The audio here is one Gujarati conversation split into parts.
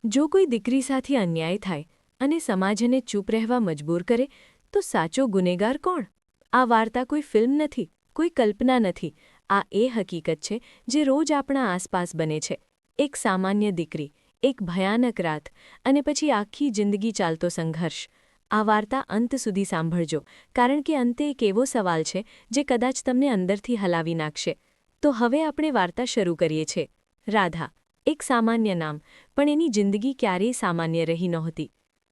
જો કોઈ દીકરી સાથે અન્યાય થાય અને સમાજ એને ચૂપ રહેવા મજબૂર કરે તો સાચો ગુનેગાર કોણ? આ વાર્તા કોઈ ફિલ્મ નથી, કોઈ કલ્પના નથી. આ એ હકીકત છે જે રોજ આપણા આસપાસ બને છે. એક સામાન્ય દીકરી, એક ભયાનક રાત અને પછી આખી જિંદગી ચાલતો સંઘર્ષ. આ વાર્તા અંત સુધી સાંભળજો, કારણ કે અંતે એક એવો સવાલ છે જે કદાચ તમને અંદરથી હલાવી નાખશે. તો હવે આપણે વાર્તા શરૂ કરીએ છીએ. રાધા, એક સામાન્ય નામ, પણ એની જિંદગી ક્યારેય સામાન્ય રહી નહોતી.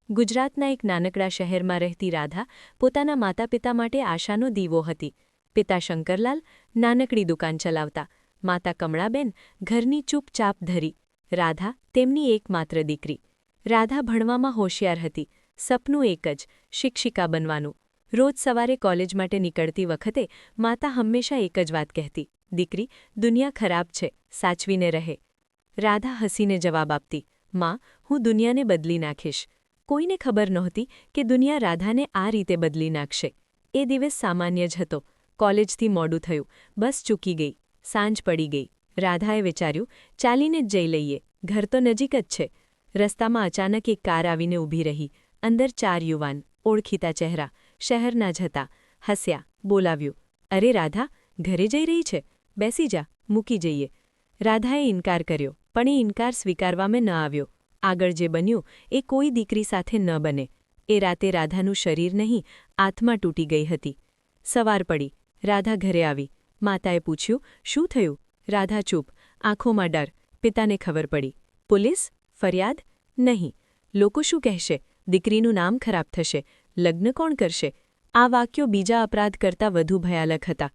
ગુજરાતના એક નાનકડા શહેરમાં રહેતી રાધા પોતાના માતા-પિતા માટે આશાનો દીવો હતી. પિતા શંકરલાલ નાનકડી દુકાન ચલાવતા, માતા કમળાબેન ઘરની ચૂપચાપ ધરી. રાધા તેમની એકમાત્ર દીકરી. રાધા ભણવામાં હોશિયાર હતી. સપનું એક જ, શિક્ષિકા બનવાનું. રોજ સવારે કોલેજ માટે નીકળતી વખતે માતા હંમેશા એક જ વાત કહેતી, દીકરી, દુનિયા ખરાબ છે, સાચવીને રહે. રાધા હસીને જવાબ આપતી, માં, હું દુનિયાને બદલી નાખીશ. કોઈને ખબર નહોતી કે દુનિયા રાધાને આ રીતે બદલી નાખશે. એ દિવસ સામાન્ય જ હતો. કોલેજથી મોડું થયું, બસ ચૂકી ગઈ. સાંજ પડી ગઈ. રાધાએ વિચાર્યું, ચાલીને જ જઈ લઈએ, ઘર તો નજીક જ છે. રસ્તામાં અચાનક એક કાર આવીને ઊભી રહી. અંદર 4 યુવાન, ઓળખીતા ચહેરા, શહેરના જ હતા. હસ્યા, બોલાવ્યું, અરે રાધા, ઘરે જઈ રહી છે? બેસી જા, મૂકી જઈએ. રાધાએ ઇનકાર કર્યો, પણ એ ઇનકાર સ્વીકારવામાં ન આવ્યો. આગળ જે બન્યું એ કોઈ દીકરી સાથે ન બને. એ રાતે રાધાનું શરીર નહીં, આત્મા તૂટી ગઈ હતી. સવાર પડી. રાધા ઘરે આવી. માતાએ પૂછ્યું, શું થયું? રાધા ચૂપ, આંખોમાં ડર. પિતાને ખબર પડી. પોલીસ? ફરિયાદ? નહીં. લોકો શું કહેશે? દીકરીનું નામ ખરાબ થશે. લગ્ન કોણ કરશે? આ વાક્યો બીજા અપરાધ કરતાં વધુ ભયાનક હતા.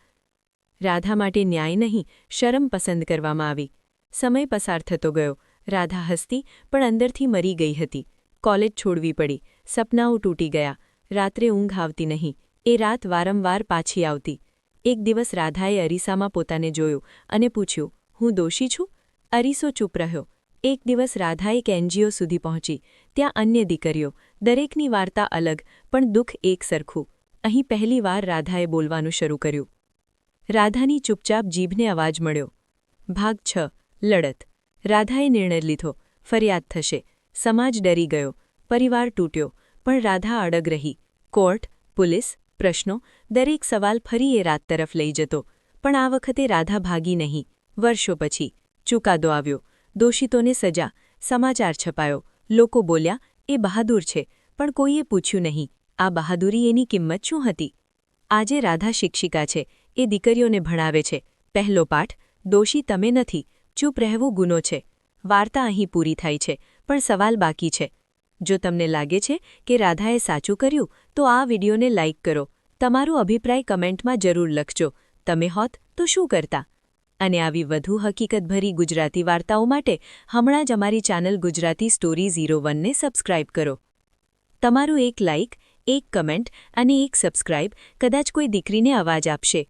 રાધા માટે ન્યાય નહીં, શરમ પસંદ કરવામાં આવી. સમય પસાર થતો ગયો. રાધા હસતી પણ અંદરથી મરી ગઈ હતી. કોલેજ છોડવી પડી. સપનાઓ તૂટી ગયા. રાત્રે ઊંઘ આવતી નહીં. એ રાત વારંવાર પાછી આવતી. એક દિવસ રાધાએ અરીસામાં પોતાને જોયું અને પૂછ્યું, હું દોષી છું? અરીસો ચૂપ રહ્યો. એક દિવસ રાધા એક એનજીઓ સુધી પહોંચી. ત્યાં અન્ય દીકરીઓ. દરેકની વાર્તા અલગ, પણ દુઃખ એક સરખું. અહીં પહેલીવાર રાધાએ બોલવાનું શરૂ કર્યું. રાધાની ચૂપચાપ જીભને અવાજ મળ્યો. ભાગ 6. લડત. રાધાએ નિર્ણય લીધો, ફરિયાદ થશે. સમાજ ડરી ગયો. પરિવાર તૂટ્યો. પણ રાધા અડગ રહી. કોર્ટ, પોલીસ, પ્રશ્નો, દરેક સવાલ ફરી એ રાત તરફ લઈ જતો. પણ આ વખતે રાધા ભાગી નહીં. વર્ષો પછી ચુકાદો આવ્યો. દોષિતોને સજા. સમાચાર છપાયો. લોકો બોલ્યા, એ બહાદુર છે. પણ કોઈએ પૂછ્યું નહીં, આ બહાદુરી એની કિંમત શું હતી? આજે રાધા શિક્ષિકા છે. એ દીકરીઓને ભણાવે છે. પહેલો પાઠ, દોષી તમે નથી, ચૂપ રહેવું ગુનો છે. વાર્તા અહીં પૂરી થાય છે, પણ સવાલ બાકી છે. જો તમને લાગે છે કે રાધાએ સાચું કર્યું, તો આ વિડીયોને લાઇક કરો. તમારો અભિપ્રાય કમેન્ટમાં જરૂર લખજો. તમે હોત તો શું કરતા? અને આવી વધુ હકીકતભરી ગુજરાતી વાર્તાઓ માટે હમણાં જ અમારી ચેનલ ગુજરાતી સ્ટોરી 01ને સબસ્ક્રાઇબ કરો. તમારું એક લાઇક, એક કમેન્ટ અને એક સબસ્ક્રાઇબ કદાચ કોઈ દીકરીને અવાજ આપશે.